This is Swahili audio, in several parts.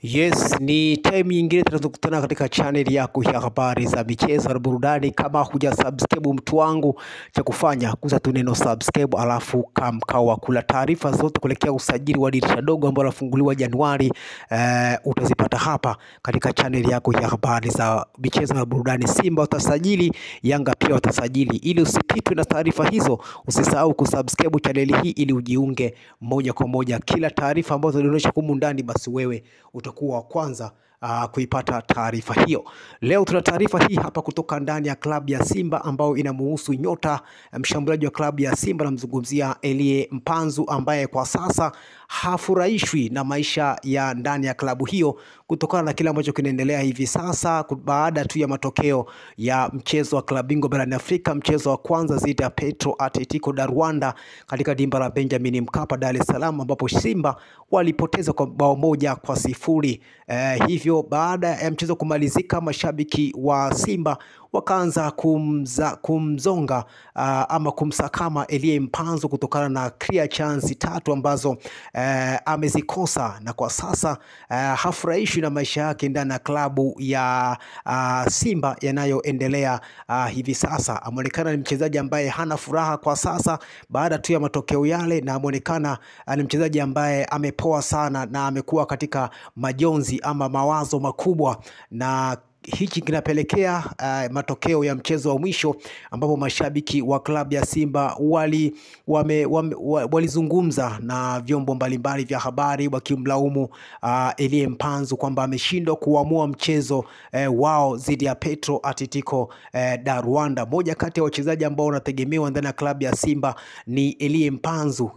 Yes, ni time nyingine tunakutana katika channel yako ya habari za michezo na burudani. Kama huja subscribe mtu wangu, cha kufanya gusa tu neno subscribe, alafu kamkawa kula taarifa zote kuelekea usajili wa dirisha dogo ambao lafunguliwa Januari. Utazipata hapa katika channel yako ya habari za michezo na burudani. Simba utasajili, Yanga pia utasajili. Ili usipitwe na taarifa hizo, usisahau kusubscribe channel hii ili ujiunge moja kwa moja. Kila taarifa ambazo zinaonyesha humu ndani, basi wewe utakuwa kwanza kuipata taarifa hiyo. Leo tuna taarifa hii hapa kutoka ndani ya klabu ya Simba ambao inamuhusu nyota mshambuliaji wa klabu ya Simba, namzungumzia Elie Mpanzu, ambaye kwa sasa hafurahishwi na maisha ya ndani ya klabu hiyo kutokana na kile ambacho kinaendelea hivi sasa baada tu ya matokeo ya mchezo wa klabu bingwa barani Afrika, mchezo wa kwanza dhidi ya Petro Atletico da Rwanda katika dimba la Benjamin Mkapa, Dar es Salaam, ambapo Simba walipoteza kwa bao 1-0. Hivyo baada ya mchezo kumalizika, mashabiki wa Simba wakaanza kumzonga ama kumsakama Elie Mpanzu kutokana na clear chance 3 ambazo amezikosa, na kwa sasa hafurahishwi na maisha yake ndani ya klabu ya Simba yanayoendelea hivi sasa. Ameonekana ni mchezaji ambaye hana furaha kwa sasa baada tu ya matokeo yale, na ameonekana ni mchezaji ambaye amepoa sana na amekuwa katika majonzi ama mawazo makubwa, na hichi kinapelekea matokeo ya mchezo wa mwisho ambapo mashabiki wa klabu ya Simba walizungumza na vyombo mbalimbali vya habari wakimlaumu Elie Mpanzu kwamba ameshindwa kuamua mchezo wao dhidi ya Petro Atletico da Rwanda. Moja kati ya wachezaji ambao wanategemewa ndani ya klabu ya Simba ni Elie Mpanzu,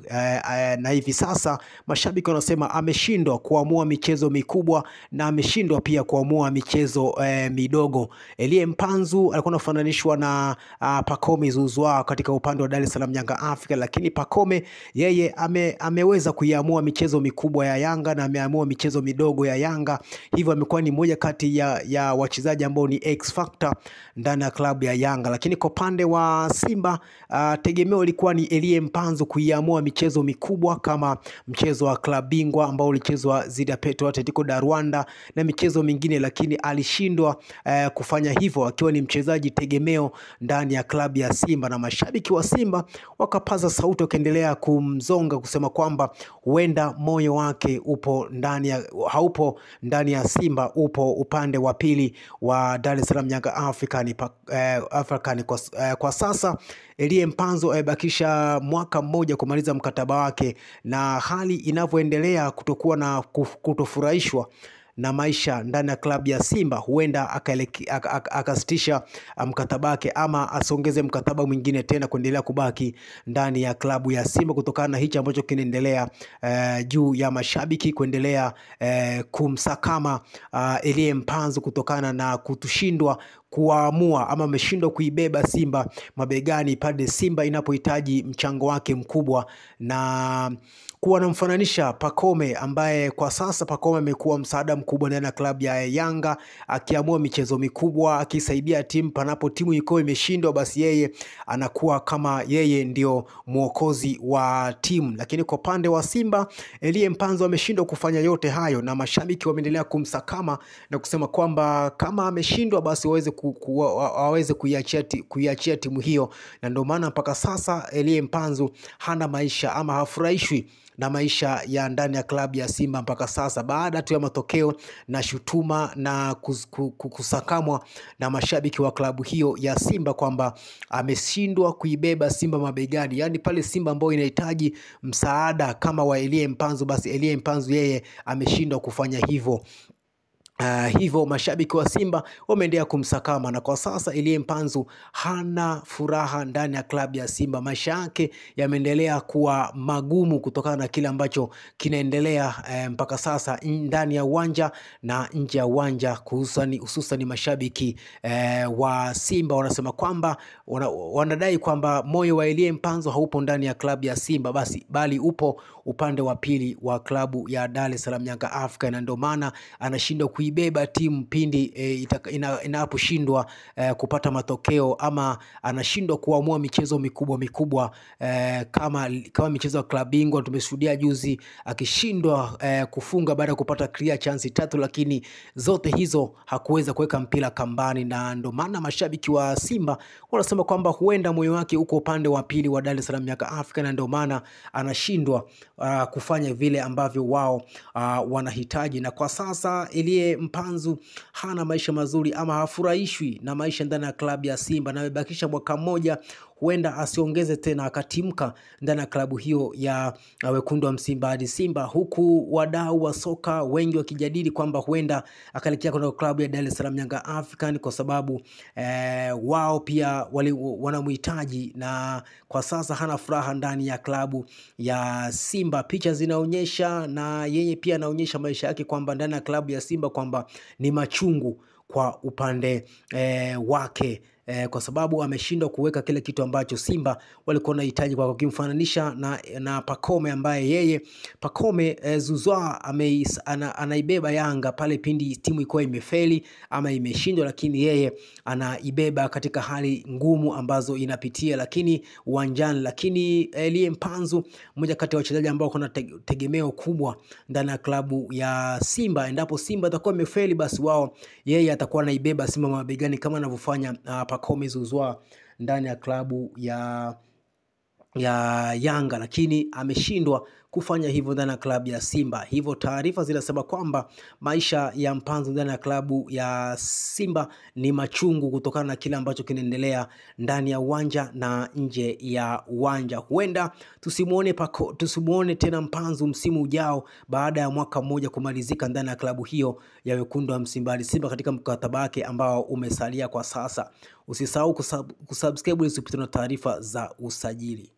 na hivi sasa mashabiki wanasema ameshindwa kuamua michezo mikubwa na ameshindwa pia kuamua michezo midogo. Elie Mpanzu alikuwa anafananishwa na Pacome Zouzoua katika upande wa Dar es Salaam Yanga Africa, lakini Pacome yeye ameweza kuiamua michezo mikubwa ya Yanga na ameamua michezo midogo ya Yanga. Hivyo amekuwa ni moja kati ya wachezaji ambao ni X factor ndani ya klabu ya Yanga. Lakini kwa upande wa Simba tegemeo ilikuwa ni Elie Mpanzu kuiamua michezo mikubwa kama mchezo wa klabu bingwa ambao ulichezwa dhidi ya Petro Atletico da Rwanda na michezo mingine, lakini alishindwa kufanya hivyo akiwa ni mchezaji tegemeo ndani ya klabu ya Simba, na mashabiki wa Simba wakapaza sauti wakiendelea kumzonga kusema kwamba huenda moyo wake haupo ndani ya Simba, upo upande wa pili wa Dar es Salaam Yanga African. Kwa sasa Elie Mpanzu amebakisha mwaka mmoja kumaliza mkataba wake, na hali inavyoendelea kutokuwa na kutofurahishwa na maisha ndani ya klabu ya Simba, huenda akasitisha mkataba wake ama asongeze mkataba mwingine tena kuendelea kubaki ndani ya klabu ya Simba kutokana na hicho ambacho kinaendelea juu ya mashabiki kuendelea kumsakama Elie Mpanzu kutokana na kutushindwa kuamua ama ameshindwa kuibeba Simba mabegani pale Simba inapohitaji mchango wake mkubwa, na kuwa namfananisha Pacome, ambaye kwa sasa Pacome amekuwa msaada mkubwa ndani ya klabu ya Yanga, akiamua michezo mikubwa, akisaidia timu panapo timu iko imeshindwa, basi yeye anakuwa kama yeye ndio mwokozi wa timu. Lakini kwa pande wa Simba, Elie Mpanzu ameshindwa kufanya yote hayo, na mashabiki wameendelea kumsakama na kusema kwamba kama ameshindwa basi waweze kuiachia timu hiyo, na ndio maana mpaka sasa Elie Mpanzu hana maisha ama hafurahishwi na maisha ya ndani ya klabu ya Simba mpaka sasa, baada tu ya matokeo na shutuma na kusakamwa na mashabiki wa klabu hiyo ya Simba kwamba ameshindwa kuibeba Simba mabegani. Yani pale Simba ambao inahitaji msaada kama wa Elie Mpanzu, basi Elie Mpanzu yeye ameshindwa kufanya hivyo. Hivyo mashabiki wa Simba wameendelea kumsakama, na kwa sasa Elie Mpanzu hana furaha ndani ya klabu ya Simba. Maisha yake yameendelea kuwa magumu kutokana na kile ambacho kinaendelea mpaka sasa ndani ya uwanja na nje ya uwanja, hususan mashabiki wa Simba wanasema kwamba wanadai kwamba moyo wa Elie Mpanzu haupo ndani ya klabu ya Simba bali upo upande wa pili wa klabu ya Dar es Salaam Yanga Africa, na ndio maana anashindwa kuibeba timu pindi inaposhindwa kupata matokeo ama anashindwa kuamua michezo mikubwa kama michezo ya klabu bingwa. Tumeshuhudia juzi akishindwa kufunga baada ya kupata clear chance 3, lakini zote hizo hakuweza kuweka mpira kambani, na ndo maana mashabiki wa Simba wanasema kwamba huenda moyo wake uko upande wa pili wa Dar es Salaam Young Africa, na ndo maana anashindwa kufanya vile ambavyo wao wanahitaji. Na kwa sasa Elie Mpanzu hana maisha mazuri ama hafurahishwi na maisha ndani ya klabu ya Simba, na amebakisha mwaka mmoja, huenda asiongeze tena akatimka ndani ya klabu hiyo ya wekundu wa Msimbazi Simba, huku wadau wa soka wengi wakijadili kwamba huenda akaelekea kwa klabu ya Dar es Salaam Young African kwa sababu wao pia wanamhitaji, na kwa sasa hana furaha ndani ya klabu ya Simba. Picha zinaonyesha na yeye pia anaonyesha maisha yake kwamba ndani ya klabu ya Simba kwamba ni machungu kwa upande wake, kwa sababu ameshindwa kuweka kile kitu ambacho Simba walikuwa wanahitaji, kwa kumfananisha na Pacome, ambaye yeye Pacome Zouzoua anaibeba Yanga pale pindi timu ilikuwa imefeli ama imeshindwa, lakini yeye anaibeba katika hali ngumu ambazo inapitia lakini uwanjani. Lakini Elie Mpanzu, mmoja kati ya wachezaji ambao kuna tegemeo kubwa ndani ya klabu ya Simba, endapo Simba itakuwa imefeli, basi wao yeye atakuwa anaibeba Simba mabegani kama anavyofanya Pacome Zouzoua ndani ya klabu ya Yanga, lakini ameshindwa kufanya hivyo ndani ya klabu ya Simba. Hivyo taarifa zinasema kwamba maisha ya Mpanzu ndani ya klabu ya Simba ni machungu kutokana na kile ambacho kinaendelea ndani ya uwanja na nje ya uwanja. Huenda tusimuone tena Mpanzu msimu ujao baada ya mwaka mmoja kumalizika ndani ya klabu hiyo ya wekundu wa Msimbazi Simba katika mkataba wake ambao umesalia kwa sasa. Usisahau kusubscribe ili usipitwe na taarifa za usajili.